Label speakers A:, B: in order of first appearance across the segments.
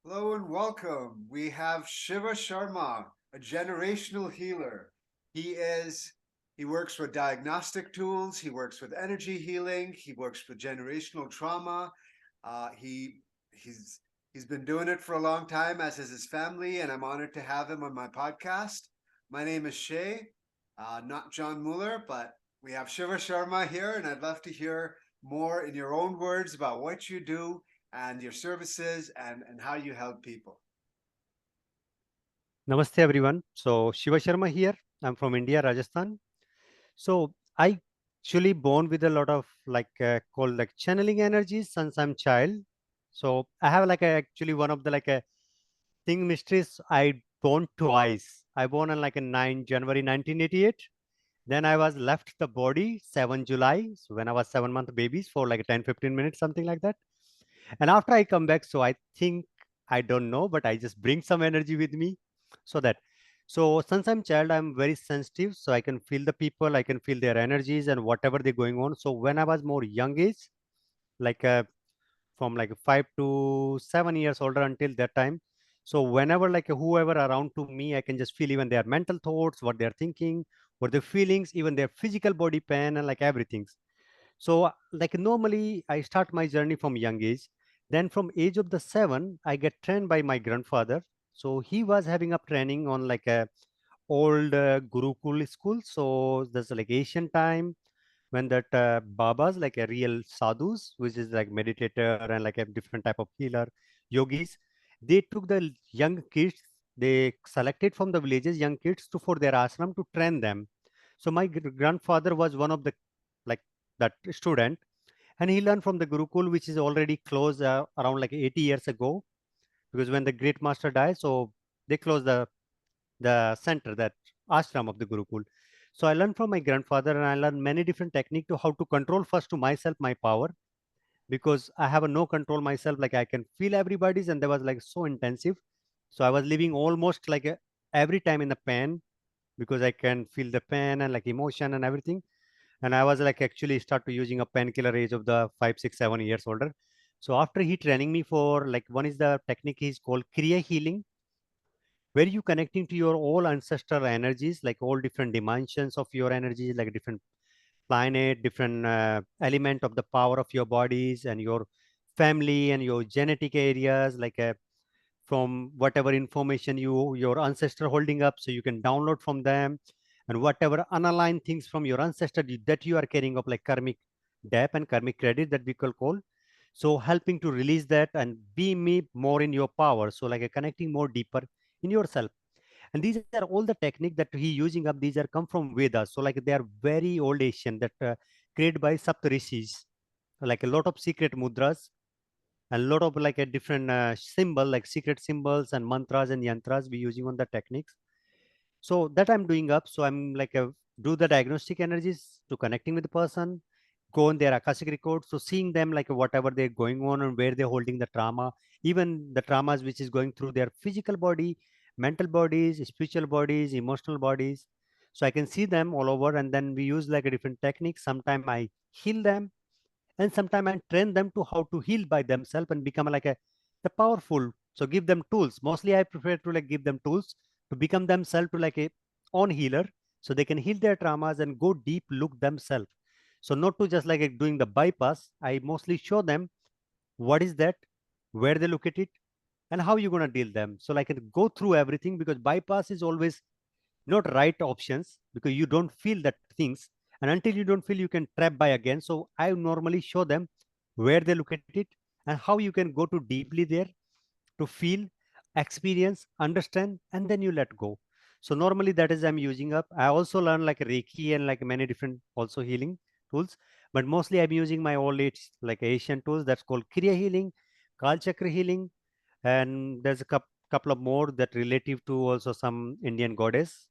A: Hello and welcome. We have Shiva Sharma, a generational healer. He is he works with diagnostic tools, he works with energy healing, he works with generational trauma. Uh, he he's he's been doing it for a long time, as is his family, and I'm honored to have him on my podcast. My name is Shay, not John Mueller, but we have Shiva Sharma here, and I'd love to hear more in your own words about what you do and your services and how you help people.
B: Namaste everyone. So Shiva Sharma here. I'm from India, Rajasthan. So I actually born with a lot of called like channeling energies since I'm child. So I have actually one of the thing mysteries. I born twice. I born on like a 9 January 1988. Then I was left the body 7 July. So when I was 7 month babies for like 10-15 minutes, something like that. And after I come back, so I think I don't know, but I just bring some energy with me so that so since I'm child, I'm very sensitive. So I can feel the people, I can feel their energies and whatever they're going on. So when I was more young age, like from like 5 to 7 years older until that time. So whenever like whoever around to me, I can just feel even their mental thoughts, what they're thinking, what their feelings, even their physical body pain and like everything. So, like normally, I start my journey from young age. Then, from age of the 7, I get trained by my grandfather. So he was having a training on like a old Gurukul school. So there's like Asian time when that Babas, like a real sadhus, which is like meditator and like a different type of healer, yogis, they took the young kids. They selected from the villages young kids to for their ashram to train them. So my grandfather was one of the like that student, and he learned from the Gurukul, which is already closed around like 80 years ago, because when the great master died, so they closed the center, that ashram of the Gurukul. So I learned from my grandfather, and I learned many different techniques to how to control first to myself my power, because I have a no control myself. Like I can feel everybody's, and they was like so intensive. So I was living almost like every time in the pain, because I can feel the pain and like emotion and everything. And I was like actually start to using a painkiller age of the 5, 6, 7 years older. So after he training me for like one is the technique is called Kriya healing, where you connecting to your all ancestral energies, like all different dimensions of your energies, like different planet, different element of the power of your bodies and your family and your genetic areas, like from whatever information your ancestor holding up, so you can download from them, and whatever unaligned things from your ancestor that you are carrying up like karmic debt and karmic credit that we could call. So helping to release that and be me more in your power, so like a connecting more deeper in yourself. And these are all the technique that he using up. These are come from Vedas, so like they are very old Asian that created by Saptarishis, like a lot of secret mudras, a lot of like a different symbol, like secret symbols and mantras and yantras we using on the techniques. So that I'm doing up. So I'm like a do the diagnostic energies to connecting with the person, go on their akashic records, so seeing them like whatever they're going on and where they're holding the trauma, even the traumas which is going through their physical body, mental bodies, spiritual bodies, emotional bodies. So I can see them all over, and then we use like a different technique. Sometime I heal them, and sometimes I train them to how to heal by themselves and become like a the powerful. So give them tools. Mostly I prefer to like give them tools to become themselves to like a own healer, so they can heal their traumas and go deep look themselves. So not to just like doing the bypass. I mostly show them what is that, where they look at it, and how you're gonna deal them. So like go through everything, because bypass is always not right options, because you don't feel that things, and until you don't feel, you can trap by again. So I normally show them where they look at it and how you can go to deeply there to feel, experience, understand, and then you let go. So normally that is I'm using up. I also learn like Reiki and like many different also healing tools, but mostly I'm using my old age like Asian tools that's called Kriya healing, Kal Chakra healing, and there's a couple of more that relative to also some Indian goddess.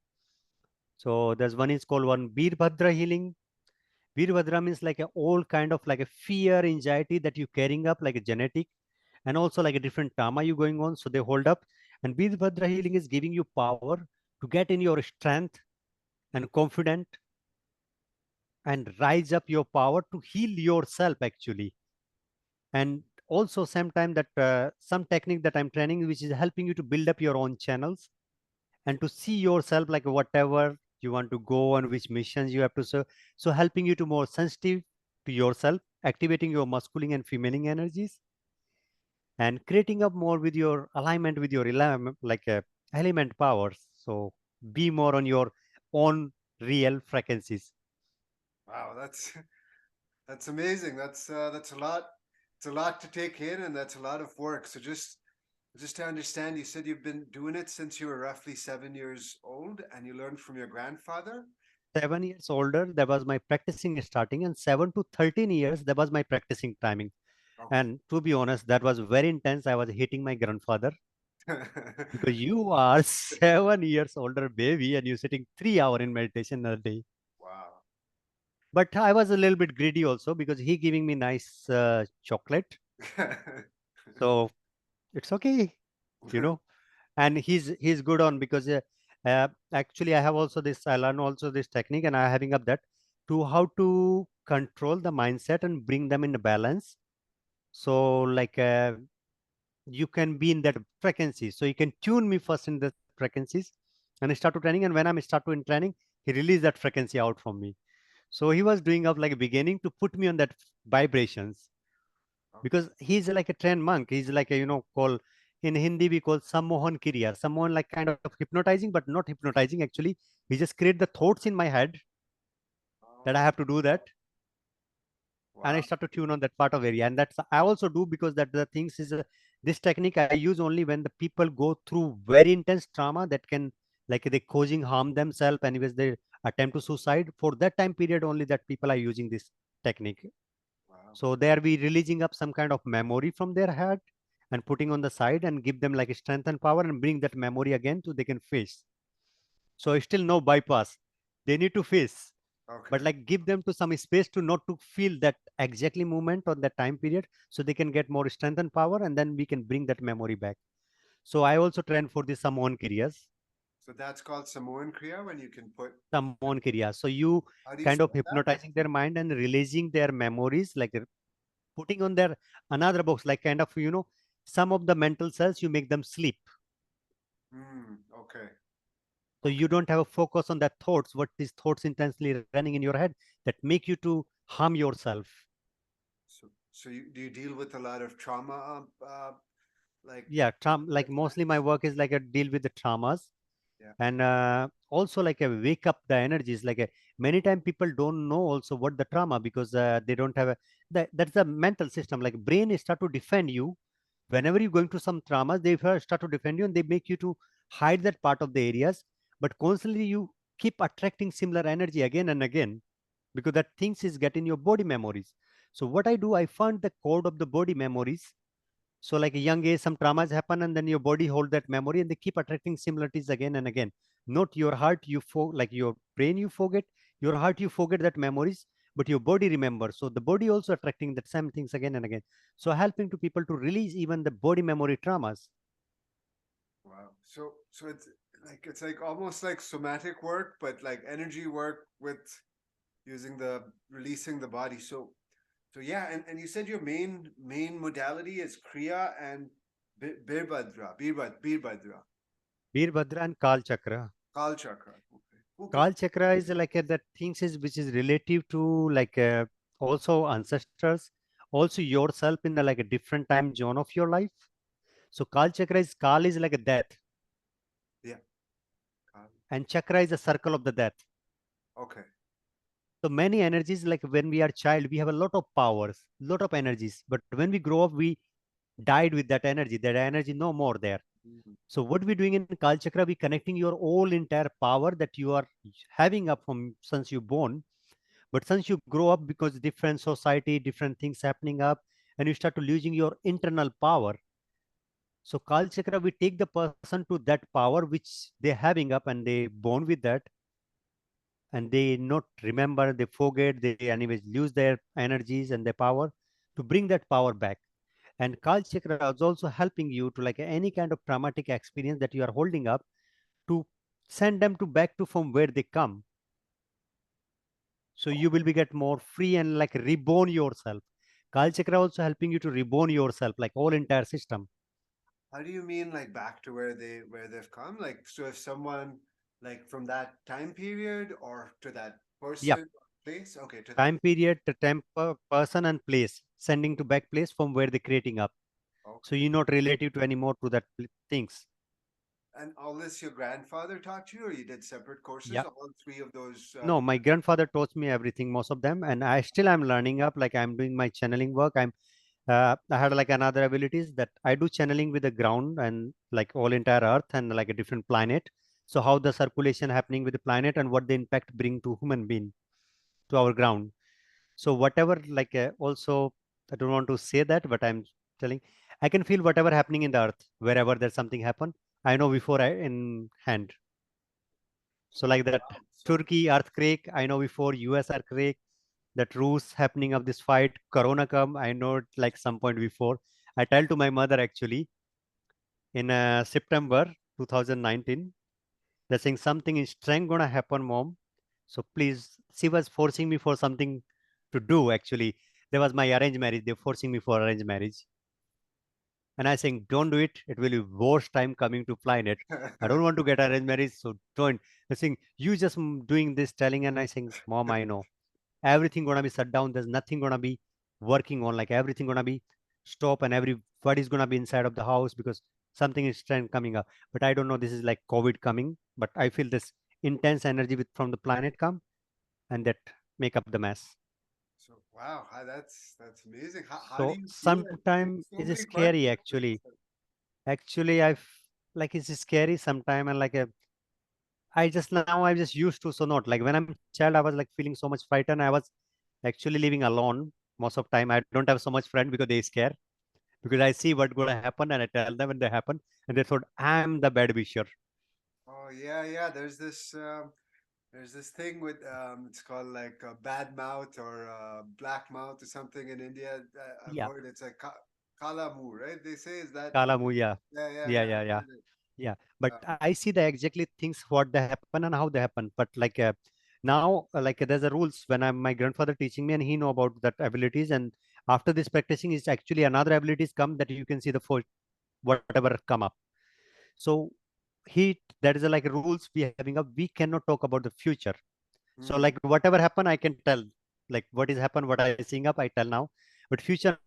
B: So there's one is called one Veerbhadra healing. Veerbhadra means like a all kind of like a fear, anxiety that you carrying up like a genetic, and also like a different trauma you going on. So they hold up. And Veerbhadra healing is giving you power to get in your strength and confident and rise up your power to heal yourself actually. And also same time that some technique that I'm training, which is helping you to build up your own channels and to see yourself like whatever you want to go and which missions you have to serve. So helping you to more sensitive to yourself, activating your masculine and feminine energies, and creating up more with your alignment with your element powers. So be more on your own real frequencies.
A: Wow, that's amazing. That's a lot. It's a lot to take in, and that's a lot of work. So just to understand, you said you've been doing it since you were roughly 7 years old, and you learned from your grandfather.
B: 7 years older, that was my practicing starting, and 7 to 13 years, that was my practicing timing.
A: Okay.
B: And to be honest, that was very intense. I was hitting my grandfather because you are 7 years older baby and you're sitting 3 hours in meditation a day.
A: Wow.
B: But I was a little bit greedy also because he giving me nice chocolate. So it's okay, you know. And he's good on because actually I have also this, I learn also this technique and I having up that to how to control the mindset and bring them in balance. So you can be in that frequency. So you can tune me first in the frequencies and I start to training. And when I'm start to in training, he release that frequency out from me. So he was doing up like a beginning to put me on that vibrations
A: Okay.
B: because he's like a trained monk. He's like a, call in Hindi, we call Sammohan Kriya. Someone like kind of hypnotizing, but not hypnotizing actually. He just create the thoughts in my head that I
A: Oh,
B: have to do that. And I
A: wow.
B: start to tune on that part of area. And that's I also do because that the things is this technique I use only when the people go through very intense trauma that can like they causing harm themselves and anyways they attempt to suicide. For that time period only that people are using this technique.
A: Wow.
B: So they are be releasing up some kind of memory from their head and putting on the side and give them like a strength and power and bring that memory again so they can face. So still no bypass. They need to face, but
A: Okay.
B: like give them to some space to not to feel that exactly moment on that time period so they can get more strength and power and then we can bring that memory back. So I also train for the Samoan Kriyas.
A: So that's called Samoan Kriya when you can put.
B: Samoan Kriyas. So you
A: How do you
B: kind of
A: spell that?
B: hypnotizing their mind and releasing their memories, like putting on their another box, like kind of, some of the mental cells, you make them sleep.
A: Okay.
B: So
A: Okay.
B: you don't have a focus on that thoughts, what these thoughts intensely running in your head that make you to harm yourself.
A: So do you deal with a lot of trauma, like
B: Yeah, like
A: like
B: mostly my
A: that?
B: work is like a deal with the traumas
A: Yeah.
B: and also like a wake up the energies like a, many time people don't know also what the trauma because they don't have that's the mental system like brain is start to defend you whenever you're going to some traumas they first start to defend you and they make you to hide that part of the areas but constantly you keep attracting similar energy again and again because that things is getting your body memories. So what I do, I find the code of the body memories. So like a young age, some traumas happen and then your body hold that memory and they keep attracting similarities again and again. Not your heart, like your brain, you forget. Your heart, you forget that memories, but your body remembers. So the body also attracting that same things again and again. So helping to people to release even the body memory traumas.
A: Wow. So it's like almost like somatic work, but like energy work with using the releasing the body. So yeah, and you said your main modality is Kriya and Birbadra,
B: Veerbhadra and Kal Chakra.
A: Kal Chakra. Okay. Okay.
B: Kal Chakra is like that things is which is relative to also ancestors, also yourself in the like a different time zone of your life. So Kal Chakra is Kal is like a death
A: Yeah. Kal.
B: and chakra is a circle of the death.
A: Okay.
B: So many energies, like when we are child, we have a lot of powers, lot of energies. But when we grow up, we died with that energy. That energy no more there.
A: Mhm.
B: So what we doing in Kal Chakra, we connecting your whole entire power that you are having up from since you born. But since you grow up, because different society, different things happening up, and you start to losing your internal power. So Kal Chakra, we take the person to that power which they having up, and they born with that and they not remember, they forget, they anyways lose their energies and their power to bring that power back. And Kal Chakra is also helping you to like any kind of traumatic experience that you are holding up to send them to back to from where they come. So you will be get more free and like reborn yourself. Kal chakra also helping you to reborn yourself, like whole entire system.
A: How do you mean like back to where they've come? Like so if someone like from that time period or to that
B: Yep.
A: person or place? Okay, to that.
B: Time period, the person and place, sending to back place from where they're creating up. So
A: Okay.
B: you're not relative to anymore to that things.
A: And all this your grandfather taught you, or you did separate courses?
B: Yeah.
A: All three of those.
B: No, my grandfather taught me everything, most of them, and I still am learning up. Like I'm doing my channeling work. I had like another abilities that I do channeling with the ground and like all entire Earth and like a different planet. So how the circulation happening with the planet and what the impact bring to human being to our ground. So whatever also I don't want to say that, but I'm telling I can feel whatever happening in the Earth wherever there's something happen. I know before I in hand. So
A: So
B: like that
A: wow. So
B: Turkey earthquake, I know before US earthquake, that Rus happening of this fight, Corona come, I know it like some point before. I tell to my mother actually in September 2019, they're saying something is strong gonna happen, mom. So please, she was forcing me for something to do actually. There was my arranged marriage. They're forcing me for arranged marriage. And I saying, don't do it. It will be worst time coming to planet. I don't want to get arranged marriage, so don't. I saying, you just doing this telling, and I saying, mom, I know everything gonna be shut down. There's nothing gonna be working on. Like everything gonna be stop, and everybody's gonna be inside of the house because something is trend coming up. But I don't know. This is like COVID coming, but I feel this intense energy with from the planet come and that make up the mess.
A: so wow, that's amazing. How do
B: So
A: you feel it?
B: sometime
A: It's so
B: it's
A: many parts
B: scary
A: of it.
B: actually. Actually, like it's scary sometime and like a I just now I just used to so not like when I'm child I was like feeling so much frightened. I was actually living alone most of time. I don't have so much friend because they scare because I see what gonna happen and I tell them when they happen and they thought I'm the bad wisher.
A: Oh yeah, yeah. There's this thing with it's called like bad mouth or black mouth or something in India. I've
B: Yeah,
A: heard it's like kala mu, right? They say is that
B: Kala
A: what?
B: Muya.
A: Yeah, yeah,
B: Yeah,
A: yeah.
B: yeah,
A: I've
B: yeah.
A: heard it.
B: Yeah, but
A: Uh,
B: I see the exactly things what they happen and how they happen. But now, there's a rules when I'm my grandfather teaching me and he know about that abilities. And after this practicing, is actually another abilities come that you can see the full whatever come up. So he that is like rules we having up. We cannot talk about the future. So
A: hmm.
B: like whatever happen, I can tell like what is happen, what I seeing up, I tell now. But future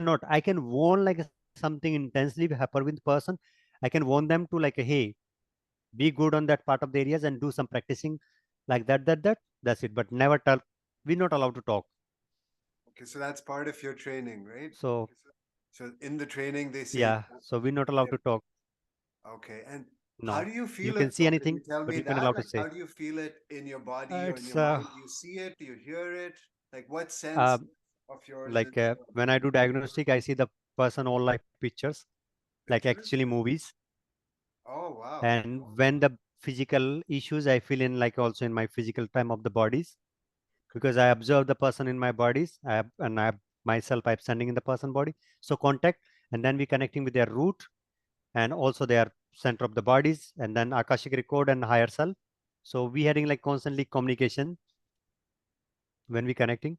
B: not. I can warn like something intensely happen with person. I can warn them to like hey be good on that part of the areas and do some practicing like that's it, but never tell. We're not allowed to talk.
A: Okay, so that's part of your training, right?
B: So
A: So in the training, they say,
B: yeah, so we're not allowed to talk.
A: okay. And how
B: No,
A: do you
B: you
A: feel
B: can
A: it
B: see
A: though? Can you
B: anything
A: tell
B: but
A: me
B: you're not
A: that?
B: allowed to
A: Like,
B: say.
A: how do you feel it in your body or in
B: It's
A: your mind? Do you see it? Do you hear it? Like, what
B: uh,
A: sense of yours is
B: when I do diagnostic I see the person all like pictures like
A: pictures?
B: actually movies.
A: Oh, wow.
B: And when the physical issues I feel in like also in my physical time of the bodies because I observe the person in my bodies and I myself I'm standing in the person body, so contact, and then we connecting with their root and also their center of the bodies and then akashic record and higher self. So we having like constantly communication when we connecting.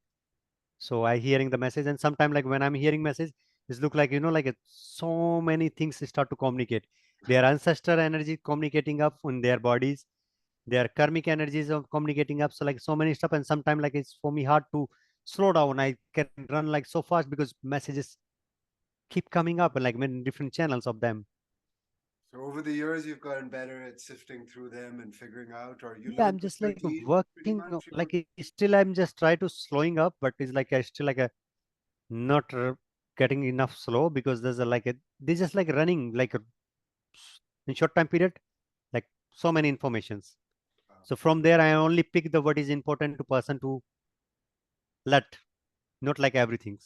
B: So I hearing the message and sometimes like when I'm hearing message it look like so many things start to communicate. Their ancestor energy communicating up in their bodies, their karmic energies of communicating up, so like so many stuff. And sometimes like it's for me hard to slow down. I can run like so fast because messages keep coming up and like many different channels of them.
A: So over the years, you've gotten better at sifting through them and figuring out, or you
B: Yeah, I'm
A: learned with
B: just like
A: 13, pretty
B: working
A: much.
B: like still I'm just try to slowing up, but it's like I still like a not getting enough slow because there's a like a they just like running like a, in short time period like so many informations. So from there I only pick the what is important to person to let, not like everything.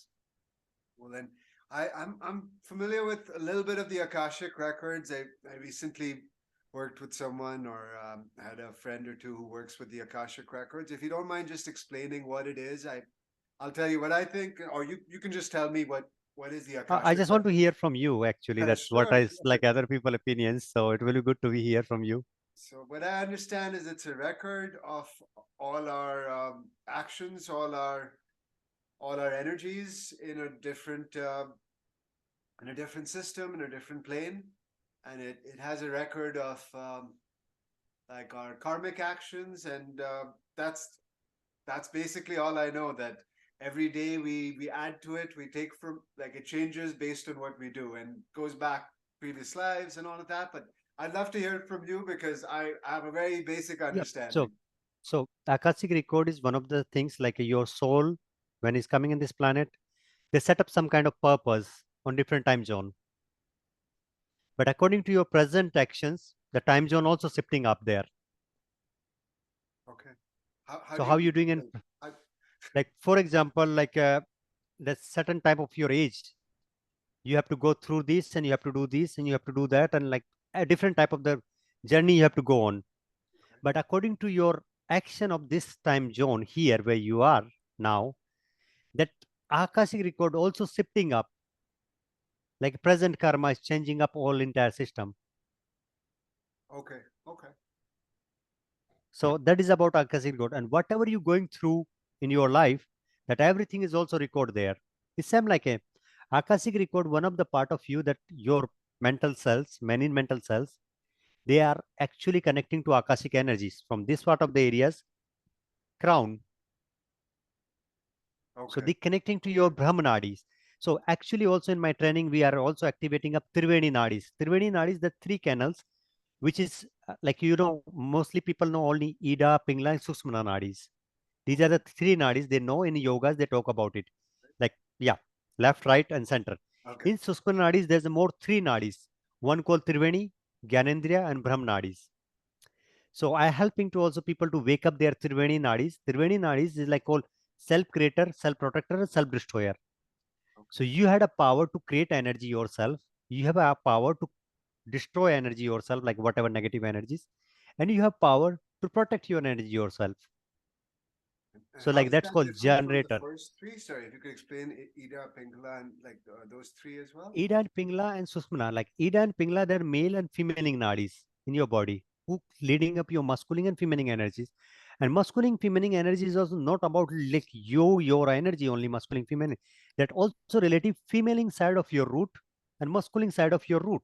A: Well, then I'm familiar with a little bit of the Akashic records. I recently worked with someone or had a friend or two who works with the Akashic records. If you don't mind just explaining what it is, I'll tell you what I think, or you can just tell me what is the
B: I
A: Akashic
B: just want to
A: record.
B: hear from you actually. That's what
A: Sure,
B: I
A: sure.
B: like other people opinions. So it will be good to be here from you.
A: So what I understand is it's a record of all our actions, all our all our energies in a different system, in a different plane, and it has a record of like our karmic actions, and that's basically all I know. That every day we add to it, we take from, like, it changes based on what we do and goes back previous lives and all of that. But I'd love to hear it from you because I have a very basic
B: Yeah. So,
A: understanding.
B: so Akashic record is one of the things like your soul, when it's coming in this planet, they set up some kind of purpose on different time zone. But according to your present actions, the time zone also shifting up there.
A: Okay. How
B: So
A: do
B: how
A: you
B: you doing in,
A: like? I,
B: like, for example, like the certain type of your age, you have to go through this and you have to do this and you have to do that, and like a different type of the journey you have to go on. But according to your action of this time zone here where you are now, that Akashic record also shifting up, like present karma is changing up all entire system.
A: okay. Okay.
B: So that is about Akashic record, and whatever you going through in your life, that everything is also record there. It's same like a Akashic record, one of the part of you that your mental cells, many mental cells, they are actually connecting to Akashic energies from this part of the areas, crown. So
A: Okay.
B: they connecting to your Brahmanadis. So actually also in my training, we are also activating up Triveni Nadis. Triveni Nadis, the three canals, which is like, mostly people know only Ida, Pingla, and Sushmana Nadis. These are the three nadis they know in yogas, they talk about it. Like, yeah, left, right, and center.
A: Okay.
B: In Sushmana Nadis, there's more three nadis. One called Triveni, Gyanendriya, and Brahm Nadis. So I helping to also people to wake up their Triveni Nadis. Triveni Nadis is like called self-creator, self-protector, and self-destroyer. So
A: Okay.
B: you had a power to create energy yourself. You have a power to destroy energy yourself, like whatever negative energies, and you have power to protect your energy yourself.
A: And
B: So
A: how
B: like
A: is
B: that's
A: that
B: called
A: different from the
B: generator.
A: first three? Sorry, if you could explain Ida, Pingala, and like those three as well.
B: Ida and Pingla and Sushmana, like Ida and Pingla, they're male and female nadis in your body who leading up your masculine and feminine energies. And masculine feminine energy is also not about like your energy only masculine feminine. That also relative feminine side of your root and masculine side of your root.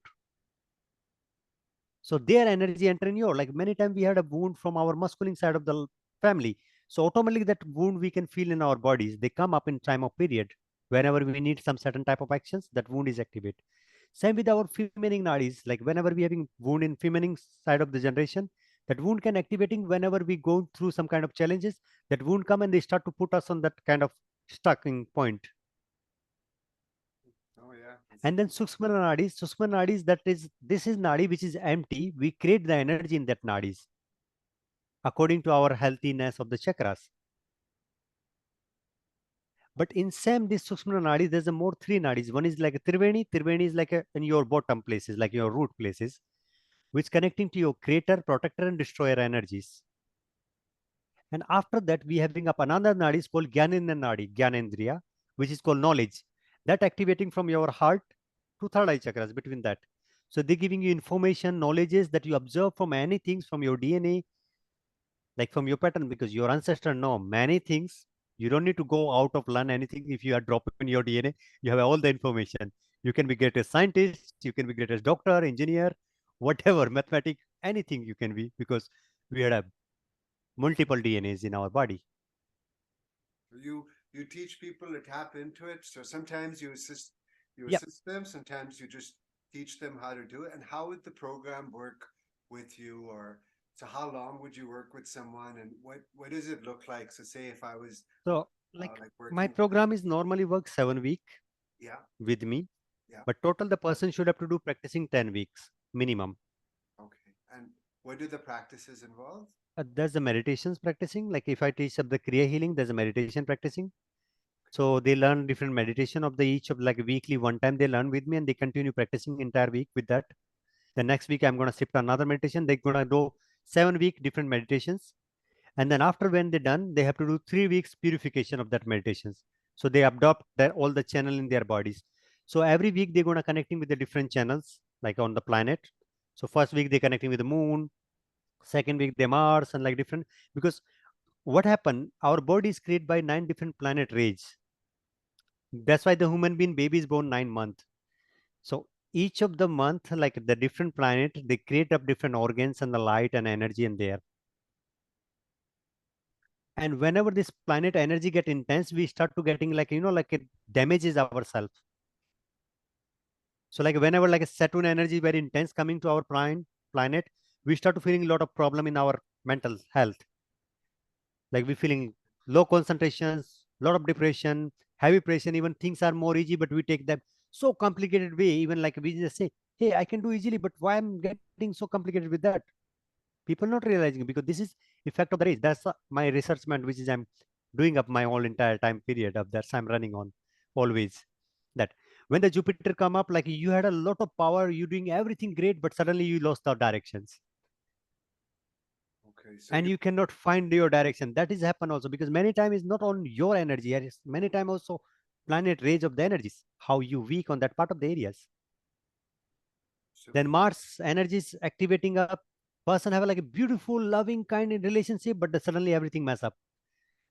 B: So their energy enter in your, like many times we had a wound from our masculine side of the family. So automatically that wound we can feel in our bodies. They come up in time of period. Whenever we need some certain type of actions, that wound is activated. Same with our feminine nadis. Like whenever we having wound in feminine side of the generation, that wound can activating whenever we go through some kind of challenges. That wound come and they start to put us on that kind of stucking point.
A: Oh yeah.
B: And then Sushma nadis, that is, this is nadi which is empty. We create the energy in that nadis according to our healthiness of the chakras. But in same this Sushma nadis, there's a more three nadis. One is like a Triveni. Triveni is like in your bottom places, like your root places, which connecting to your creator, protector, and destroyer energies. And after that, we having up another nadi is called Gyanendra Nadi, Gyanendriya, which is called knowledge. That activating from your heart to third eye chakras between that. So they're giving you information, knowledges that you observe from anything from your DNA, like from your pattern, because your ancestor know many things. You don't need to go out of learn anything. If you are dropping your DNA, you have all the information. You can be greatest scientist, you can be greatest doctor, engineer, whatever, mathematic, anything you can be, because we had a multiple DNAs in our body.
A: You teach people to tap into it. So sometimes you
B: Yeah.
A: assist them. Sometimes you just teach them how to do it. And how would the program work with you? Or so how long would you work with someone? And what does it look like? So say if I was
B: So like
A: like
B: my
A: working with you.
B: program is normally work 7 week
A: Yeah.
B: with me,
A: Yeah.
B: but total the person should have to do practicing 10 weeks minimum.
A: Okay. And what do the practices involve?
B: There's the meditations practicing. Like if I teach up the Kriya healing, there's a meditation practicing. So they learn different meditation of the each of like weekly one time they learn with me and they continue practicing entire week with that. The next week I'm gonna shift another meditation. They're gonna do 7 week different meditations. And then after when they're done, they have to do 3 weeks purification of that meditations. So they adopt their all the channel in their bodies. So every week they're gonna connecting with the different channels like on the planet. So first week they're connecting with the moon, second week they Mars and like different, because what happened, our body is created by 9 different planet rays. That's why the human being baby is born 9 months. So each of the month, like the different planet, they create up different organs and the light and energy in there. And whenever this planet energy get intense, we start to getting like, like it damages ourselves. So like whenever like a Saturn energy very intense coming to our planet, we start to feeling a lot of problem in our mental health. Like we feeling low concentrations, lot of depression, heavy pressure. Even things are more easy, but we take them so complicated way. Even like we just say, "Hey, I can do easily," but why I'm getting so complicated with that? People not realizing because this is effect of the race. That's my researchment, which is I'm doing up my whole entire time period of that I'm running on always. That when the Jupiter come up, like you had a lot of power, you doing everything great, but suddenly you lost the directions
A: Okay, so
B: and
A: you
B: you cannot find your direction. That is happen also because many times is not on your energy, and it's many time also planet range of the energies, how you weak on that part of the areas. Then
A: so
B: Mars energy is activating up. Person have like a beautiful, loving, kind in relationship, but suddenly everything mess up.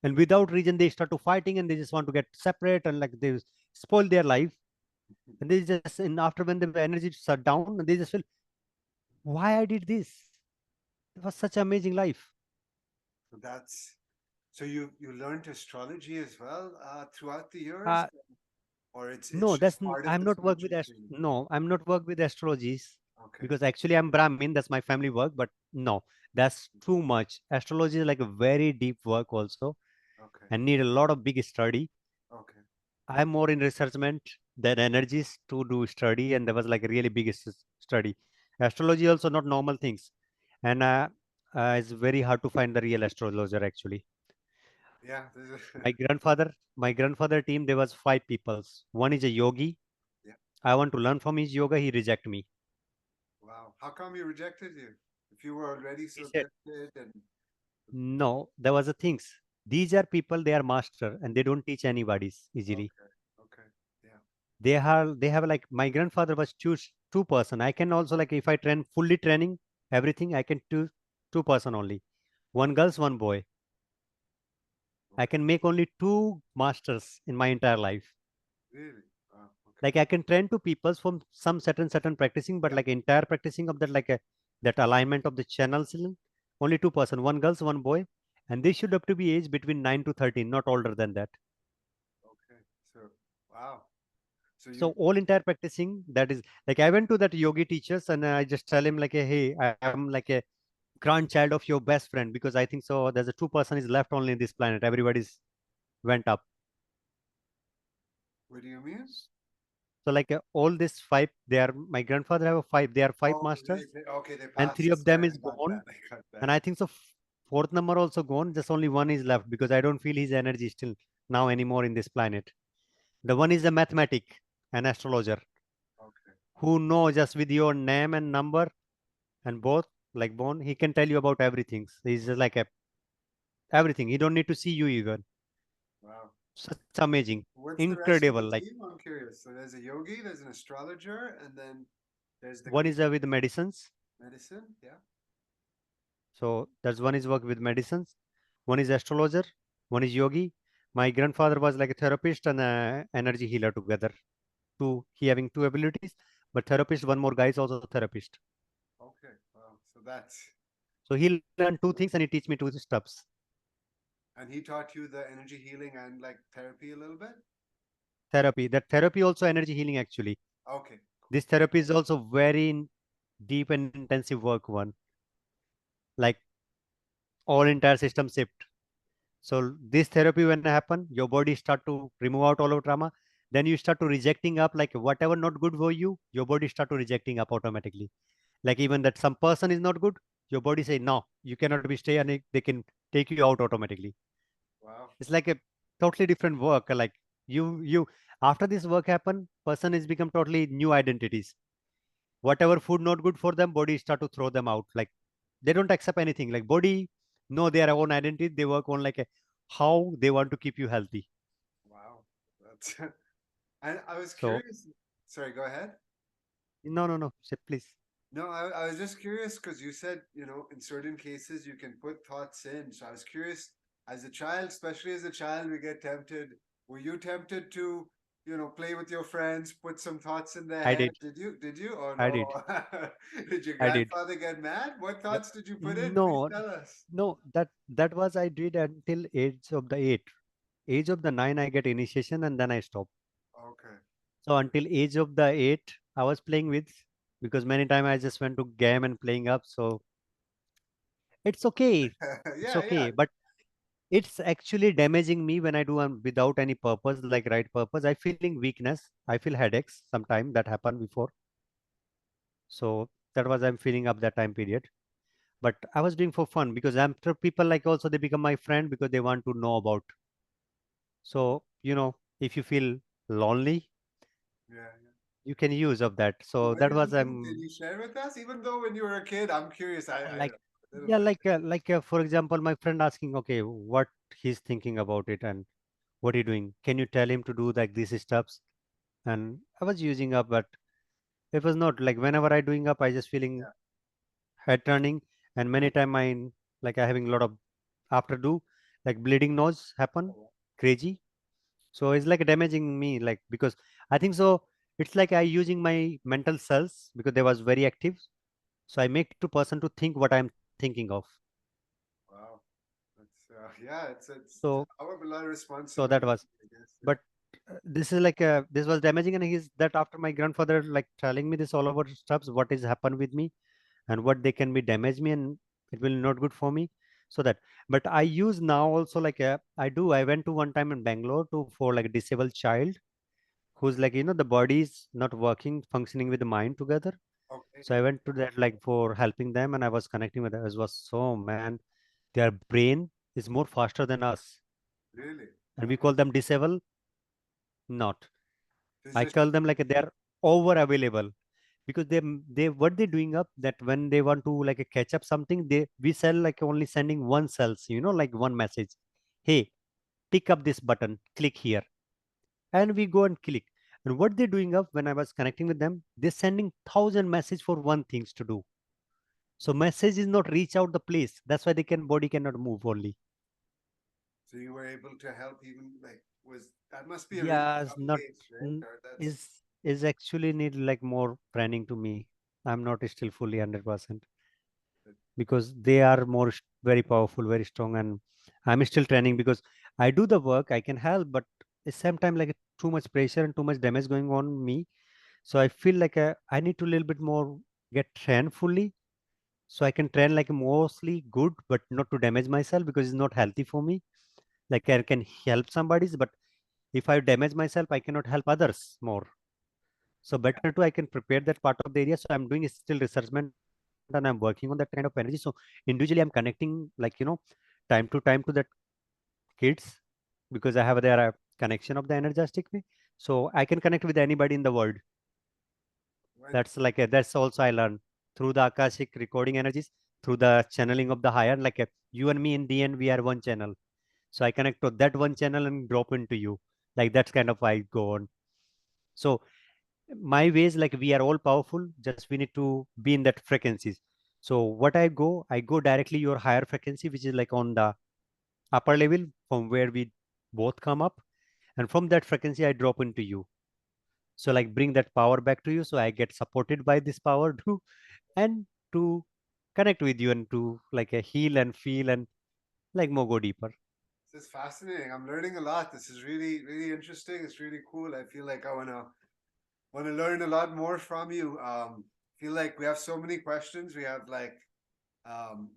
B: And without reason, they start to fighting and they just want to get separate and like they spoil their life. And they just and after when the energy shut down, they just feel, why I did this? It was such an amazing life.
A: that's so you learned astrology as well throughout the years,
B: Uh,
A: or it's
B: no,
A: just part of
B: I'm
A: the
B: not work
A: spiritual
B: with
A: training.
B: no, I'm not work with astrologies
A: Okay,
B: because actually I'm Brahmin. That's my family work, but no, that's too much. Astrology is like a very deep work also
A: okay,
B: and need a lot of big study.
A: okay.
B: I'm more in researchment than energies to do study, and there was like a really big study. Astrology also not normal things, and it's very hard to find the real astrologer actually.
A: Yeah, this is
B: My grandfather team there was 5 peoples. One is a yogi.
A: yeah.
B: I want to learn from his yoga. He reject me.
A: Wow. How come he rejected you? If you were already
B: He
A: so
B: said,
A: gifted and
B: no, there was a things. These are people. They are master, and they don't teach anybody easily.
A: okay, okay, yeah,
B: They have like my grandfather was choose 2 person. I can also like if I train fully training everything, I can do 2 person only. One girls, one boy. I
A: okay.
B: can make only 2 masters in my entire life.
A: Really? Wow, okay.
B: Like I can train 2 people from some certain practicing, but
A: Yeah,
B: like entire practicing of that like a that alignment of the channels, only 2 person, one girls, one boy, and they should have to be aged between 9 to 13, not older than that.
A: okay. So wow. So
B: So
A: you
B: all entire practicing that is like I went to that yogi teachers and I just tell him like, hey, I am like a grandchild of your best friend because I think so. There's a 2 person is left only in this planet. Everybody's went up.
A: what do you mean?
B: So like all this 5, they are my grandfather have a 5. They are five
A: Oh,
B: masters,
A: they okay, they
B: and
A: passed
B: 3 of
A: this
B: them
A: down.
B: is
A: I got that.
B: gone,
A: I got
B: and
A: that.
B: I think so. Fourth number also gone. Just only one is left because I don't feel his energy still now anymore in this planet. The one is a mathematic, an astrologer
A: Okay.
B: who know just with your name and number and both like born, he can tell you about everything. So he's just like a everything. He don't need to see you even.
A: Wow.
B: Such amazing,
A: What's the rest of
B: incredible.
A: the
B: Like
A: team? I'm curious. So there's a yogi, there's an astrologer, and then there's the
B: one is with medicines.
A: medicine. Yeah.
B: So that's one is work with medicines. One is astrologer. One is yogi. My grandfather was like a therapist and a energy healer together. Two he having two abilities, but therapist. One more guy is also therapist.
A: Okay. Wow. So that's
B: So he learned 2 things and he teach me 2 steps.
A: and he taught you the energy healing and like therapy a little bit?
B: Therapy. That therapy also energy healing actually.
A: Okay, cool.
B: This therapy is also very deep and intensive work one. Like all entire system shift. So this therapy when happen, your body start to remove out all of trauma. Then you start to rejecting up like whatever not good for you, your body start to rejecting up automatically. Like even that some person is not good, your body say no, you cannot be stay and they can take you out automatically.
A: Wow.
B: It's like a totally different work. Like you after this work happen, person is become totally new identities. Whatever food not good for them, body start to throw them out. Like they don't accept anything. Like body know their own identity. They work on like a, how they want to keep you healthy.
A: Wow. That's and I was
B: So
A: curious. Sorry, go ahead.
B: no, say please.
A: No, I was just curious because you said, in certain cases you can put thoughts in. So I was curious, as a child, especially as a child, we get tempted. Were you tempted to play with your friends, put some thoughts in their
B: I
A: head.
B: did.
A: Did you? Oh
B: I did.
A: no. Did your
B: I did.
A: grandfather get mad? What
B: Yep.
A: thoughts did you put in? Please
B: No,
A: tell us.
B: no, that was I did until age of the 8. Age of the 9, I get initiation and then I stop.
A: Okay.
B: So until age of the 8, I was playing with, because many time I just went to game and playing up. So it's okay. It's
A: Yeah, yeah.
B: okay. But it's actually damaging me when I do without any purpose, like right purpose. I feeling weakness. I feel headaches sometime that happened before. So that was I'm feeling up that time period. But I was doing for fun because after people like also they become my friend because they want to know about. So, if you feel lonely,
A: Yeah, yeah.
B: you can use of that. So
A: What
B: that
A: did you
B: was
A: do? Can you share with us? Even though when you were a kid, I'm curious. I
B: like
A: know a little
B: yeah,
A: bit.
B: like for example, my friend asking, okay, what he's thinking about it and what are you doing? Can you tell him to do like these steps? And I was using up, but it was not like whenever I doing up, I just feeling
A: Yeah.
B: head turning, and many time I like I having a lot of after do like bleeding nose happen,
A: Oh,
B: crazy. So it's like damaging me, like because I think so. It's like I using my mental cells because they was very active. So I make to person to think what I'm thinking of.
A: wow. That's yeah. It's
B: So
A: a powerful lot of
B: so that
A: responsibility,
B: was,
A: I guess. Yeah.
B: but this is like this was damaging, and he's that after my grandfather like telling me this all about stuffs, what is happened with me and what they can be damage me and it will not good for me. So that, but I use now also like I went to one time in Bangalore to for like a disabled child who's like the body is not working functioning with the mind together.
A: Okay.
B: So I went to that like for helping them, and I was connecting with them. It was so, man, their brain is more faster than us,
A: Really?
B: and we call them disabled. Not,
A: It's
B: I
A: just
B: call them like they're over available, because they what they doing up that when they want to like catch up something, they we sell like only sending one cells, like one message. Hey, pick up this button, click here, and we go and click. And what they're doing up when I was connecting with them, they're sending thousand message for one things to do. So message is not reach out the place. That's why they can body cannot move only.
A: so you were able to help even like was that must be a really
B: Yeah, it's
A: tough
B: not
A: case, right?
B: n-
A: Or that's
B: is actually need like more training to me. I'm not still fully 100%, because they are more very powerful, very strong, and I'm still training because I do the work, I can help, but at the same time like too much pressure and too much damage going on me. So I feel like I need to little bit more get trained fully, so I can train like mostly good, but not to damage myself because it's not healthy for me. Like I can help somebody's, but if I damage myself, I cannot help others more. So better to I can prepare that part of the area. So I'm doing still researchment and I'm working on that kind of energy. So individually I'm connecting like time to time to that kids, because I have their connection of the energetic way. So I can connect with anybody in the world.
A: when
B: That's like that's also I learned through the Akashic recording energies, through the channeling of the higher. Like you and me in the end, we are one channel. So I connect to that one channel and drop into you. Like that's kind of I go on. So my ways like we are all powerful, just we need to be in that frequencies. So what I go directly your higher frequency, which is like on the upper level from where we both come up, and from that frequency I drop into you. So like bring that power back to you, so I get supported by this power too, and to connect with you and to like heal and feel and like more go deeper.
A: this is fascinating. I'm learning a lot. This is really, really interesting. It's really cool. I feel like I wanna learn a lot more from you. Feel like we have so many questions. We have like um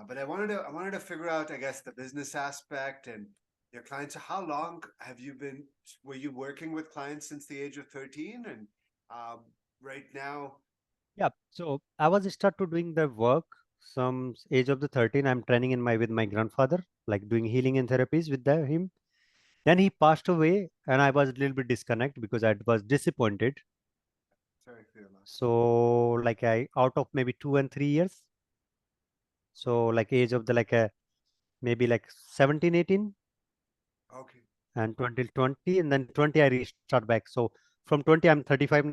A: but I wanted to figure out, I guess, the business aspect and your clients. So how long have you been were you working with clients since the age of 13? And um right now,
B: Yeah, so I was start to doing the work some age of the 13. I'm training in my with my grandfather, like doing healing and therapies with him. Then he passed away, and I was a little bit disconnect because I was disappointed.
A: sorry for your loss.
B: So like I out of maybe 2 and 3 years. So like age of the like maybe like 17, 18,
A: Okay.
B: and 20 20, and then 20 I restart back. So from 20 I'm 35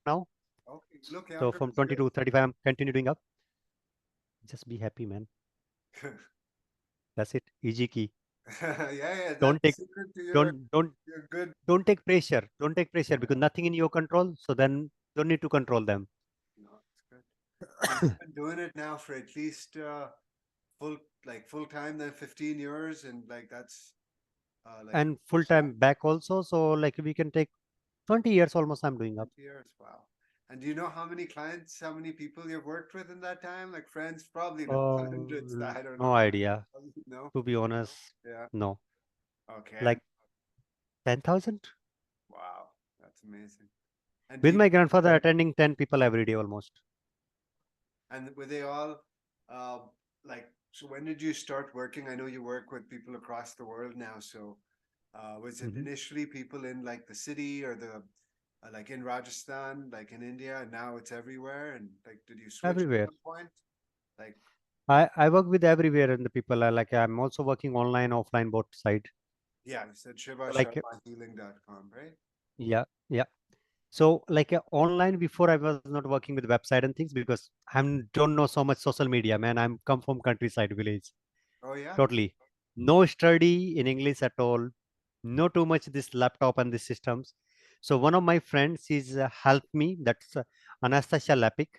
B: now.
A: Okay. You look
B: So from
A: younger,
B: 20
A: that's
B: to
A: great.
B: 35 I'm continue doing up. Just be happy, man. That's it. Easy key.
A: Yeah,
B: Don't
A: that's the
B: take
A: secret to
B: don't don't
A: your good.
B: don't take pressure. Don't take pressure because
A: Yeah,
B: nothing in your control. So then don't need to control them.
A: no, it's good. And you've been doing it now for at least full full time then 15 years, and like that's like
B: And full time back also. So like we can take 20 years almost I'm doing up.
A: 20 years. Wow. And do you know how many clients, how many people you've worked with in that time? Like friends, probably not hundreds. I don't
B: No
A: know.
B: idea.
A: No.
B: To be honest,
A: Yeah.
B: no.
A: Okay.
B: Like 10,000?
A: Wow, that's amazing. And do
B: With
A: you,
B: my grandfather attending 10 people every day almost.
A: and were they all uh like so when did you start working? I know you work with people across the world now, so was it
B: Mhm.
A: initially people in like the city or the like in Rajasthan, like in India, and now it's everywhere? And like, did you switch at
B: Everywhere.
A: some point? Like,
B: I work with everywhere and the people are like I'm also working online, offline, both side.
A: yeah, you said Shiva
B: So like
A: Sharma Healing.com, right?
B: yeah, yeah. So like online before I was not working with website and things because don't know so much social media, man. I'm come from countryside village.
A: Oh yeah,
B: Totally. No study in English at all. No too much this laptop and these systems. So one of my friends, she's helped me. That's Anastasia Lapik.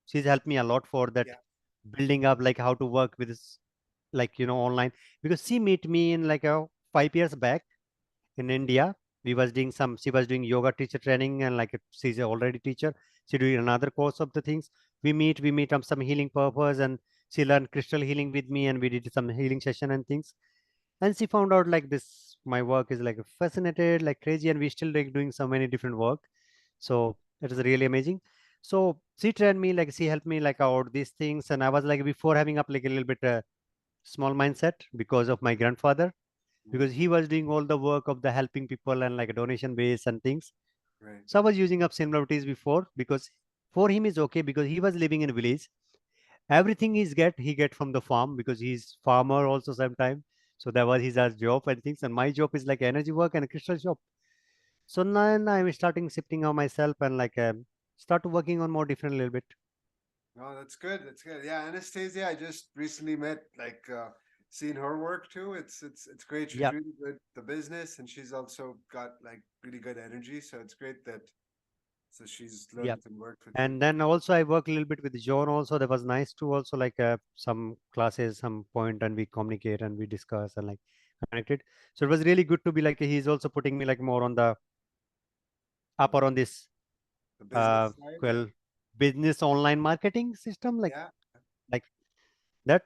B: She's helped me a lot for that
A: yeah,
B: building up, like how to work with this, like online. Because she met me in like 5 years back in India. We was doing some. She was doing yoga teacher training, and like she's already teacher. She doing another course of the things. We meet on some healing purpose, and she learned crystal healing with me, and we did some healing session and things. And she found out like this, my work is like fascinated, like crazy, and we still like doing so many different work. So it is really amazing. So she trained me, like she helped me like out these things, and I was like before having up like a little bit small mindset because of my grandfather
A: mm,
B: because he was doing all the work of the helping people and like a donation base and things.
A: right,
B: So I was using up similarities before because for him is okay because he was living in a village. Everything he get from the farm because he's farmer also sometime. So that was his job and things. And my job is like energy work and a crystal shop. So now I'm starting shifting on myself and like start working on more different a little bit.
A: no, that's good. That's good. Yeah, Anastasia, I just recently met, seen her work too. It's great. She's
B: Yeah,
A: really good at the business, and she's also got like really good energy. So it's great that she's
B: yeah.
A: learned and worked with you.
B: And then also I work a little bit with John also. That was nice to also like some classes, some point, and we communicate and we discuss and like connected. So it was really good to be like he's also putting me like more on the
A: The,
B: upper on this
A: the
B: uh
A: business side,
B: well business online marketing system
A: yeah.
B: like that.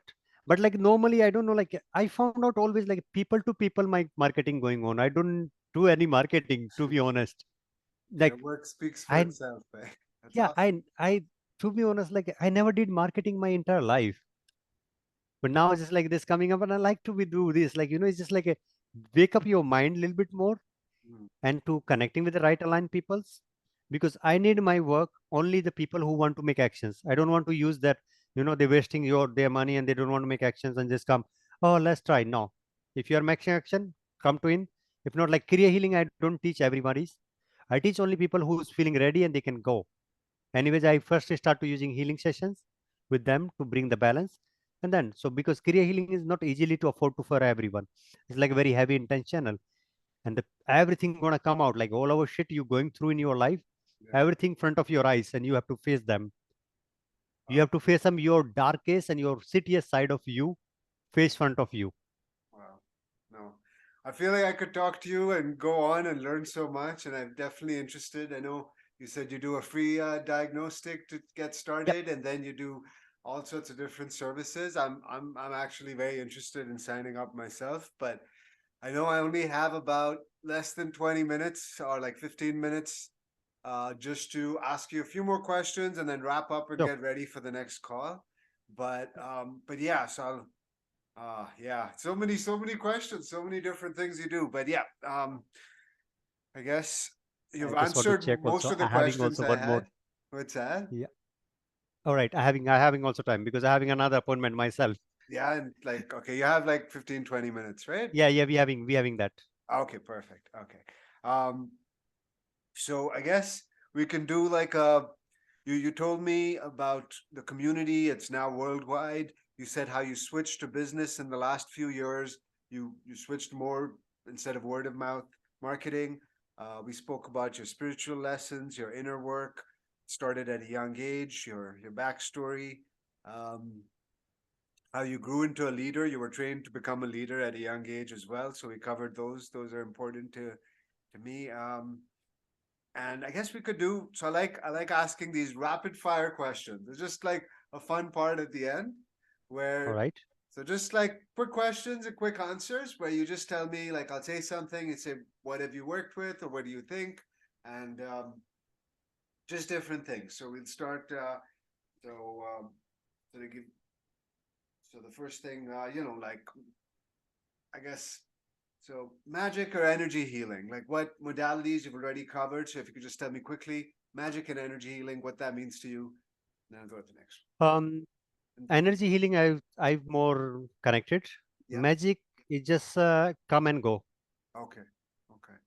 B: But like normally I don't know like I found out always like people to people my marketing going on. I don't do any marketing to be honest.
A: Your
B: Like
A: work speaks for
B: I
A: itself. Eh? That's
B: yeah
A: awesome.
B: I to be honest like I never did marketing my entire life. But now it's just like this coming up and I like to be do this like it's just like a wake up your mind a little bit more
A: Mm,
B: and to connecting with the right aligned peoples because I need my work only the people who want to make actions. I don't want to use that they're wasting their money and they don't want to make actions and just come, oh let's try. No, if you are making action, come to in. If not, like career healing I don't teach everybody's. I teach only people who's feeling ready and they can go. Anyways, I first start to using healing sessions with them to bring the balance. And then so because career healing is not easily to afford to for everyone. It's like very heavy intentional and everything gonna come out like all our shit you going through in your life,
A: yeah.
B: everything front of your eyes and you have to face them. You
A: Oh,
B: have to face some your darkest and your shittiest side of you face front of you.
A: wow. No, I feel like I could talk to you and go on and learn so much, and I'm definitely interested. I know you said you do a free diagnostic to get
B: Yep.
A: started, and then you do all sorts of different services. I'm actually very interested in signing up myself, but I know I only have about less than 20 minutes or like 15 minutes just to ask you a few more questions and then wrap up and
B: So
A: get ready for the next call. But yeah, so I'll yeah, so many questions, so many different things you do. But yeah, I guess
B: I
A: you've
B: just want to
A: answered
B: check
A: most
B: also
A: of the
B: I having
A: questions
B: also
A: I
B: one more.
A: had. What's that?
B: Yeah. All right. I having also time because I having another appointment myself.
A: Yeah, and like okay, you have like 15, 20 minutes, right?
B: Yeah, yeah, we having that.
A: Okay, perfect. Okay. Um, so I guess we can do like a you told me about the community, it's now worldwide. You said how you switched to business in the last few years. you switched more instead of word of mouth marketing. We spoke about your spiritual lessons, your inner work, started at a young age, your backstory, um, how you grew into a leader. You were trained to become a leader at a young age as well. So we covered those. Those are important to me. And I guess we could do so. I like asking these rapid fire questions. It's just like a fun part at the end,
B: All
A: where
B: right.
A: so just like quick questions and quick answers, where you just tell me like I'll say something and say what have you worked with or what do you think, and just different things. So we'll start. So so to give so the first thing, like I guess so magic or energy healing, like what modalities you've already covered. So if you could just tell me quickly, magic and energy healing, what that means to you, then I'll go to the next
B: Um,
A: one.
B: Energy healing, I've more connected.
A: Yeah.
B: Magic is just come and go.
A: Okay. Okay.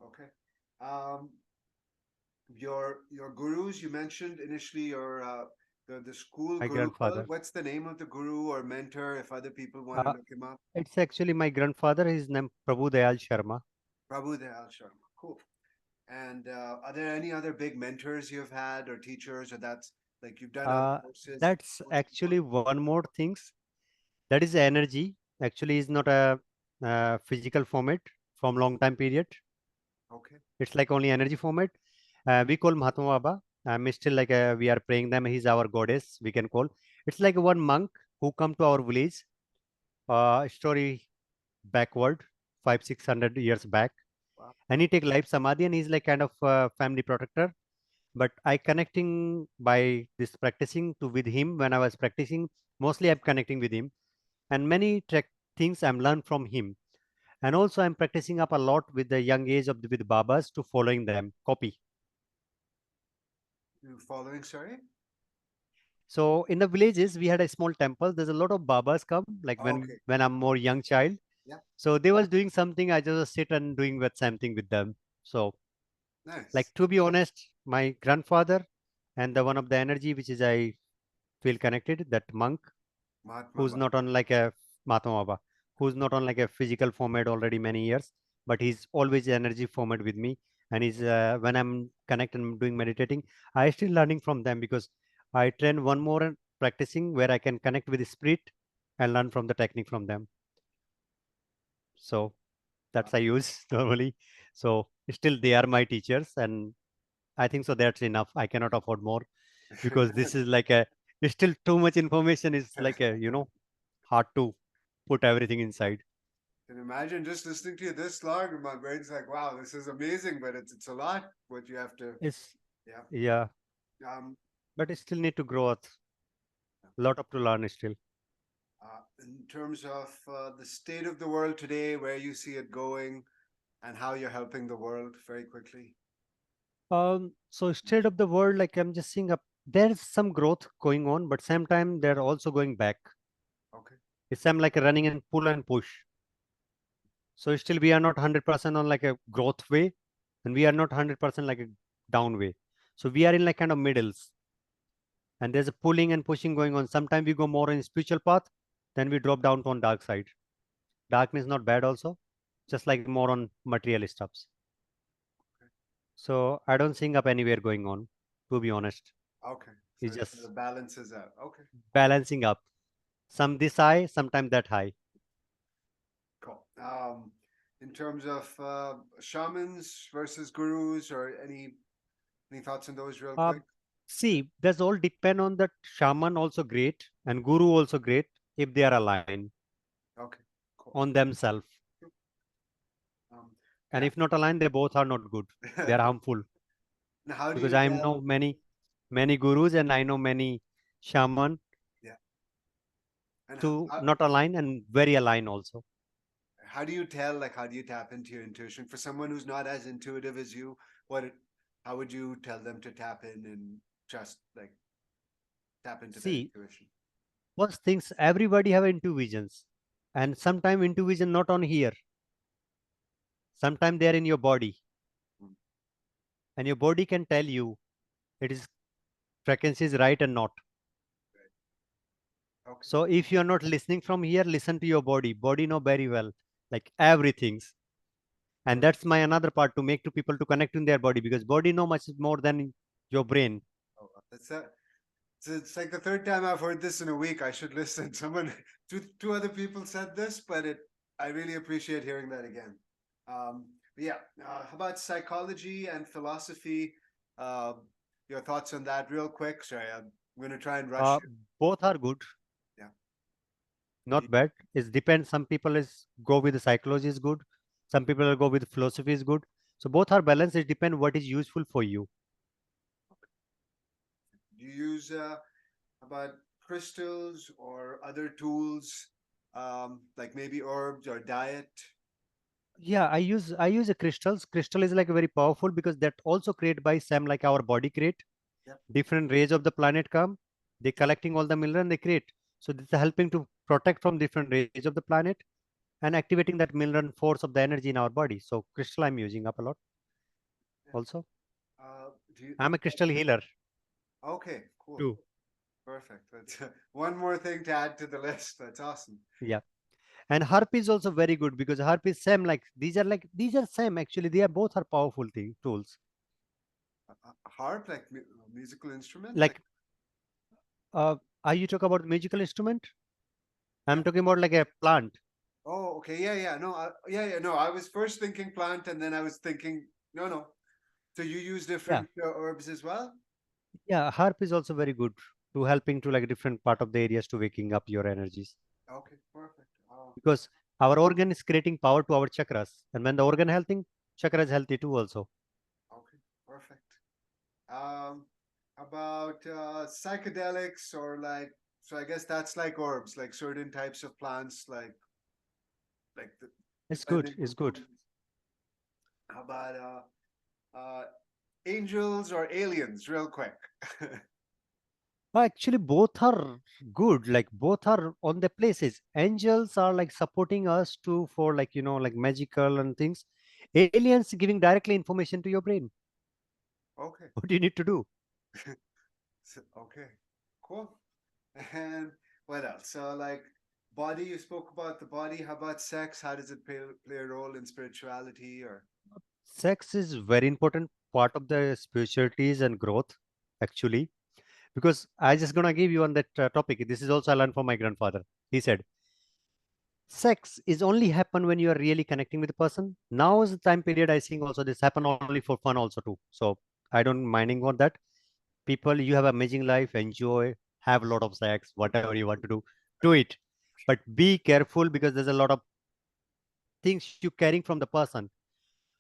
A: Okay. Um, your gurus, you mentioned initially your the school
B: My
A: Gurukul.
B: grandfather.
A: What's the name of the guru or mentor if other people want to
B: Uh,
A: look him up?
B: it's actually my grandfather. His name Prabhu Dayal Sharma.
A: Prabhu Dayal Sharma. Cool. And are there any other big mentors you've had or teachers or that's like you've done other
B: Uh,
A: courses?
B: that's actually one more things. That is energy. Actually, is not a physical format from long time period.
A: Okay.
B: It's like only energy format. We call Mahatma Baba. Still like we are praying them. He's our goddess. We can call. It's like one monk who come to our village. Story backward, 500-600 years back,
A: Wow.
B: and he take life samadhi, and he's like kind of family protector. But I connecting by this practicing to with him when I was practicing. Mostly I'm connecting with him, and many things I'm learned from him. And also I'm practicing up a lot with the young age of with Babas to following them, copy.
A: You following, sorry?
B: So in the villages, we had a small temple. There's a lot of Babas come, like
A: Okay.
B: when I'm more young child.
A: Yeah.
B: So they was doing something, I just sit and doing that same thing with them. So like
A: Nice.
B: to be honest, my grandfather and the one of the energy which is I feel connected, that monk
A: Mahatma
B: who's
A: Baba.
B: not on like a Mahatma Baba, who's not on like a physical format already many years, but he's always energy format with me. And he's when I'm connect and doing meditating, I still learning from them because I train one more and practicing where I can connect with the spirit and learn from the technique from them. So that's I use normally. So still they are my teachers, and I think so that's enough. I cannot afford more because this is like a it's still too much information. It's like a hard to put everything inside.
A: Can imagine just listening to you this long, and my brain's like, wow, this is amazing, but it's a lot what you have to,
B: It's
A: yeah.
B: yeah,
A: Um,
B: but it still need to grow a lot up to learn still.
A: in terms of the state of the world today, where you see it going, and how you're helping the world, very quickly.
B: So state of the world, like I'm just seeing up. There's some growth going on, but same time they're also going back.
A: Okay.
B: It's I'm like running and pull and push. So still we are not 100% on like a growth way, and we are not 100% like a down way. So we are in like kind of middles, and there's a pulling and pushing going on. Sometimes we go more in spiritual path, then we drop down to on dark side. Darkness not bad also, just like more on material stuffs. So I don't think up anywhere going on, to be honest.
A: Okay. So
B: It's
A: it sort
B: just
A: of balances out. Okay.
B: balancing up. Some this high, sometimes that high.
A: Cool. In terms of shamans versus gurus, or any thoughts on those, real
B: Uh,
A: quick?
B: See, that's all depend on that shaman also great and guru also great if they are aligned
A: Okay. Cool.
B: on themselves.
A: Um,
B: And
A: yeah.
B: if not aligned, they both are not good. They are harmful.
A: Now, how do
B: Because
A: you
B: I know
A: tell?
B: many gurus and I know many shaman
A: Yeah. And
B: to not align and very align also.
A: how do you tell? Like, how do you tap into your intuition for someone who's not as intuitive as you? How would you tell them to tap in and just like tap into their
B: See,
A: intuition?
B: first things everybody have intuitions, and sometimes intuition not on here. Sometimes they are in your body,
A: Mm.
B: and your body can tell you it is frequency is right and not.
A: Okay.
B: So if you are not listening from here, listen to your body. Body know very well. like everything's. And
A: Perfect.
B: that's my another part to make to people to connect in their body, because body know much more than your brain.
A: Oh, that's that. It's like the third time I've heard this in a week. I should listen. Someone, two other people said this, but I really appreciate hearing that again. But yeah, how about psychology and philosophy? Uh, your thoughts on that, real quick. Sorry, I'm going to try and rush
B: uh,
A: you.
B: Both are good,
A: Yeah.
B: not bad. It depends. Some people is go with the psychology is good, some people will go with philosophy is good. So both are balanced. It depends what is useful for you.
A: Do you use about crystals or other tools, like maybe herbs or diet?
B: Yeah, I use a crystals. Crystal is like very powerful because that also created by same like our body create.
A: Yep.
B: Different rays of the planet come, they collecting all the mineral and they create. So this is helping to protect from different rays of the planet and activating that mineral force of the energy in our body. So crystal I'm using up a lot
A: Yeah.
B: also.
A: Do you?
B: I'm a crystal healer
A: Okay, cool.
B: too.
A: Perfect. That's one more thing to add to the list. That's awesome.
B: Yeah. And harp is also very good because harp is same like these are same actually. They are both are powerful tools.
A: Harp, like musical instrument, like
B: Like uh are you talk about musical instrument?
A: yeah.
B: I'm talking about like a plant.
A: Oh, okay, yeah, yeah. No, yeah, yeah. No, I was first thinking plant, and then I was thinking no, no. So you use
B: Yeah.
A: different herbs as well?
B: Yeah, harp is also very good to helping to like different part of the areas to waking up your energies,
A: Okay, perfect. Oh,
B: because our organ is creating power to our chakras, and when the organ healthy, chakra is healthy too also.
A: okay, perfect. Um, about psychedelics or like, so I guess that's like herbs, like certain types of plants, like the,
B: It's good.
A: depending
B: It's
A: on
B: good.
A: how about angels or aliens, real quick.
B: Actually, both are good. Like both are on the places. Angels are like supporting us to for like like magical and things. Aliens giving directly information to your brain.
A: Okay,
B: What do you need to do?
A: okay, cool. And what else? So like body, you spoke about the body. How about sex? How does it play a role in spirituality or
B: Sex is very important part of the spiritualities and growth, actually. Because I just gonna give you on that topic. This is also I learned from my grandfather. He said, sex is only happen when you are really connecting with the person. Now is the time period I think also this happen only for fun also too. So I don't minding on that. People, you have amazing life, enjoy, have a lot of sex, whatever you want to do it. But be careful because there's a lot of things you carrying from the person.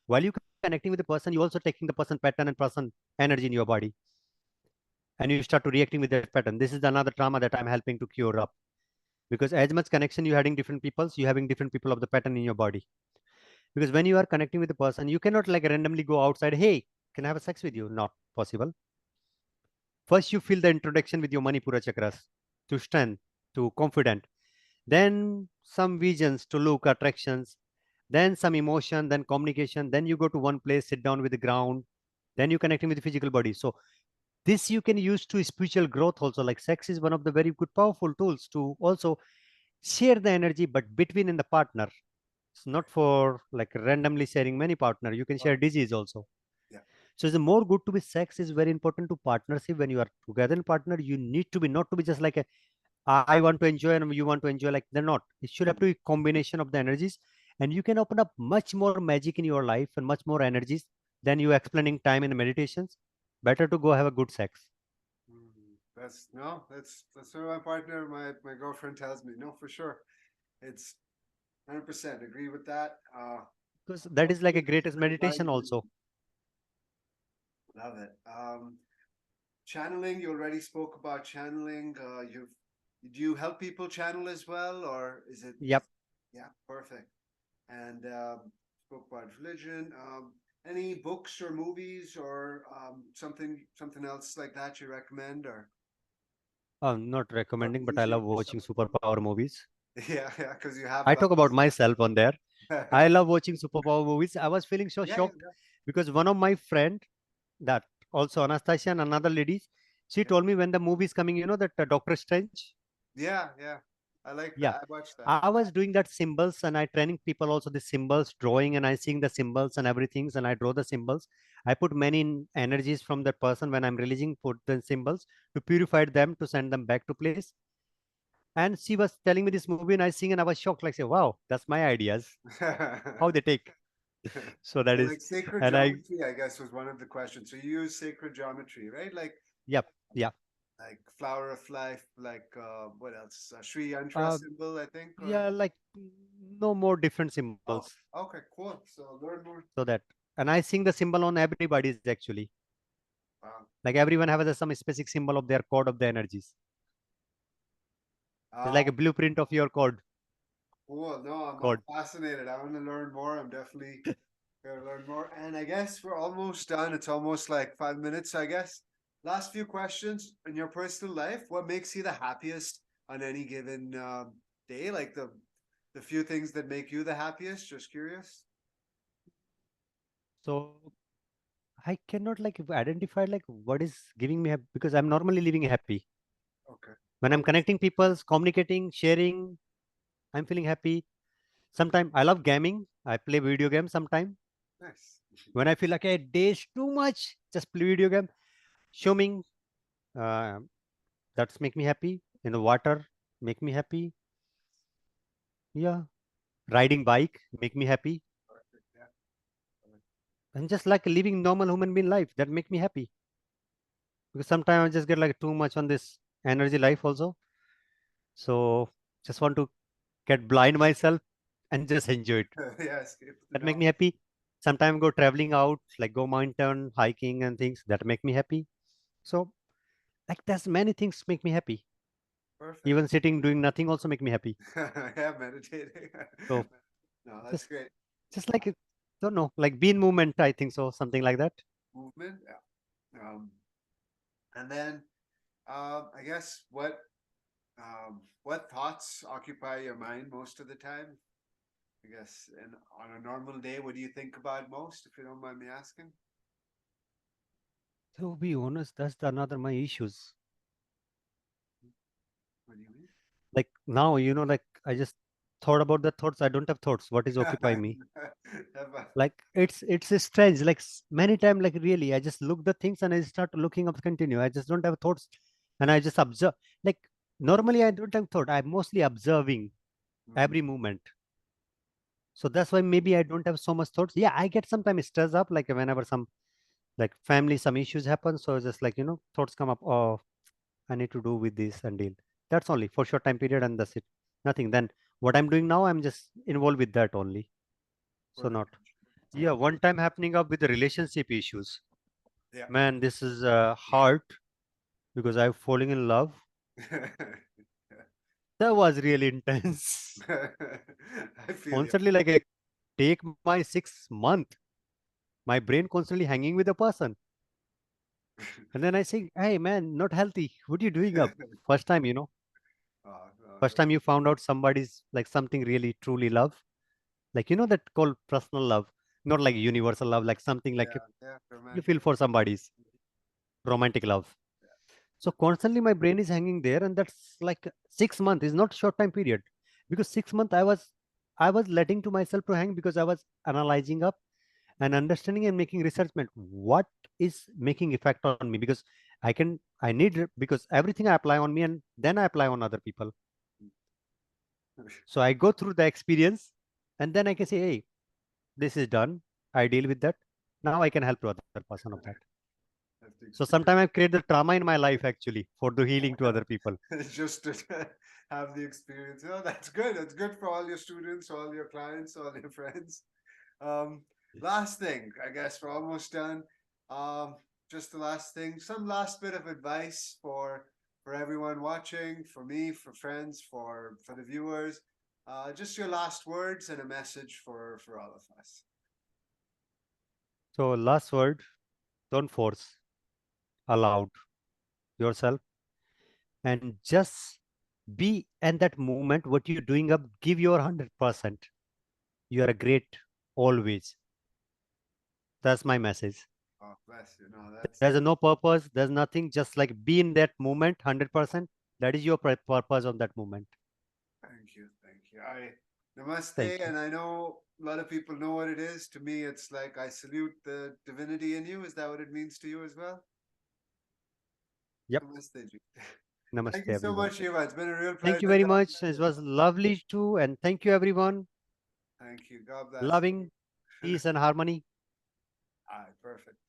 B: While you connecting with the person, you also taking the person pattern and person energy in your body, and you start to reacting with that pattern. This is another trauma that I'm helping to cure up, because as much connection you having different peoples, you having different people of the pattern in your body. Because when you are connecting with the person, you cannot like randomly go outside, hey, can I have a sex with you? Not possible. First you feel the introduction with your manipura chakras to strength, to confident, then some visions to look attractions, then some emotion, then communication, then you go to one place, sit down with the ground, then you connecting with the physical body. So this you can use to spiritual growth also. Like sex is one of the very good powerful tools to also share the energy, but between in the partner. It's not for like randomly sharing many partner. You can share
A: oh,
B: disease also.
A: yeah.
B: So it's more good to be sex is very important to partnership. When you are together in partner, you need to be not to be just like a I want to enjoy and you want to enjoy. Like they're not. It should have to be combination of the energies, and you can open up much more magic in your life and much more energies than you explaining time in meditations. Better to go have a good sex,
A: That's no, that's what my partner, my girlfriend tells me. No, for sure. It's 100% agree with that.
B: because that is like a greatest
A: Very
B: meditation
A: valuable.
B: also.
A: Love it. Channeling, you already spoke about channeling. Do you help people channel as well, or is it?
B: Yep.
A: Yeah, perfect. And spoke about religion. Any books or movies or something else like that you recommend,
B: I'm not
A: or
B: recommending, but I
A: music
B: love
A: or
B: watching
A: something?
B: superpower movies.
A: Yeah, yeah, because you have
B: I
A: that.
B: talk about myself on there. I
A: Yeah,
B: love watching superpower movies. I was feeling so
A: yeah,
B: shocked because one of my friend, that also Anastasia and another lady, she
A: yeah,
B: told me when the movie is coming, that Doctor Strange.
A: yeah, yeah. I like
B: Yeah,
A: that. I watched that.
B: I was doing that symbols and I training people also the symbols, drawing and I seeing the symbols and everything and I draw the symbols. I put many energies from that person when I'm releasing, put the symbols to purify them to send them back to place. And she was telling me this movie and I sing and I was shocked, like say, wow, that's my ideas. How they take. So that
A: And
B: is,
A: like sacred
B: and I,
A: geometry, I guess, was one of the questions. So you use sacred geometry, right?
B: yep, yeah.
A: Like flower of life, like what else? Sri Yantra
B: Uh,
A: symbol, I think, or
B: yeah, like no more different
A: oh,
B: symbols.
A: okay, cool. So learn more.
B: So that, and I sing the symbol on everybody's actually.
A: Wow.
B: Like everyone has some specific symbol of their code of the energies. It's
A: Uh,
B: like a blueprint of your
A: cool. No, I'm
B: code.
A: fascinated. I want to learn more. I'm definitely gonna learn more. And I guess we're almost done. It's almost like 5 minutes, I guess. Last few questions in your personal life. What makes you the happiest on any given day? Like the few things that make you the happiest. Just curious.
B: So I cannot like identify like what is giving me because I'm normally living happy.
A: Okay.
B: When I'm
A: What is
B: connecting people, communicating, sharing, I'm feeling happy. Sometiime I love gaming. I play video games sometime.
A: nice?
B: When I feel like a day is too much, just play video game. Swimming, uh, that's make me happy. In the water, make me happy. Yeah, riding bike make me happy.
A: Perfect. Yeah.
B: And just like living normal human being life, that make me happy. Because sometimes I just get like too much on this energy life also. So just want to get blind myself and just enjoy it.
A: yeah. Escape the
B: That make me
A: noise.
B: happy. Sometimes go traveling out, like go mountain hiking and things that make me happy. So like there's many things make me happy.
A: Perfect.
B: Even sitting doing nothing also make me happy.
A: yeah, meditating.
B: So
A: no, that's
B: just
A: great.
B: just like don't know, like be in movement. I think so, something like that.
A: Movement. Yeah. And then I guess what thoughts occupy your mind most of the time? I guess, and on a normal day, what do you think about most, if you don't mind me asking?
B: To be honest, that's another my issues.
A: What do you
B: Like now, like I just thought about the thoughts. I don't have thoughts. What is occupying me?
A: mean? Have a-
B: Like it's strange. Like many times, like really, I just look the things and I start looking up continue. I just don't have thoughts, and I just observe. Like normally, I don't have thought. I'm mostly observing
A: Mhm.
B: every moment. So that's why maybe I don't have so much thoughts. Yeah, I get sometimes stressed up, like whenever some like family some issues happen. So just like thoughts come up. Oh, I need to do with this and deal. That's only for short time period, and that's it. Nothing. Then what I'm doing now, I'm just involved with that only.
A: For
B: So
A: the
B: not. Yeah, one time happening up with the relationship issues.
A: yeah.
B: Man, this is hard because I'm falling in love. That was really intense.
A: I feel you.
B: Constantly, like I take my 6 month, my brain constantly hanging with a person. And then I say, hey man, not healthy. What are you doing up? First time,
A: Oh, no,
B: first time you found out somebody's like something really truly love. Like that called personal love, not like universal love, like something like
A: yeah, yeah,
B: you
A: romantic.
B: feel for somebody's romantic love. So constantly my brain is hanging there, and that's like 6 months is not short time period, because 6 months I was letting to myself to hang because I was analyzing up and understanding and making research meant what is making effect on me, because I need because everything I apply on me and then I apply on other people. So I go through the experience and then I can say, hey, this is done. I deal with that. Now I can help to other person of that.
A: Have to
B: So
A: experience.
B: sometimes I've created trauma in my life actually for the healing to other people.
A: Just to have the experience. Oh, that's good. That's good for all your students, all your clients, all your friends. Um, last thing, I guess we're almost done. Um, just the last thing, some last bit of advice for everyone watching, for me, for friends, for the viewers. Just your last words and a message for all of us.
B: So last word, don't force, allow yourself and just be in that moment. What you're doing up, give your 100%. You are a great always. That's my message.
A: Oh, bless you. No, that's
B: There's no purpose. There's nothing. Just like be in that moment, 100%. That is your purpose of that moment.
A: Thank you. Thank you. Namaste.
B: Thank you.
A: And I know a lot of people know what it is. To me, it's like I salute the divinity in you. Is that what it means to you as well?
B: Yep.
A: Namaste, ji. Thank
B: Namaste,
A: you so
B: everyone.
A: much, Shiva. It's been a real
B: Thank
A: pleasure.
B: you very
A: talking
B: much.
A: to
B: It
A: you.
B: was lovely too. And thank you, everyone.
A: Thank you. God bless.
B: Loving, peace, and harmony.
A: All right, perfect.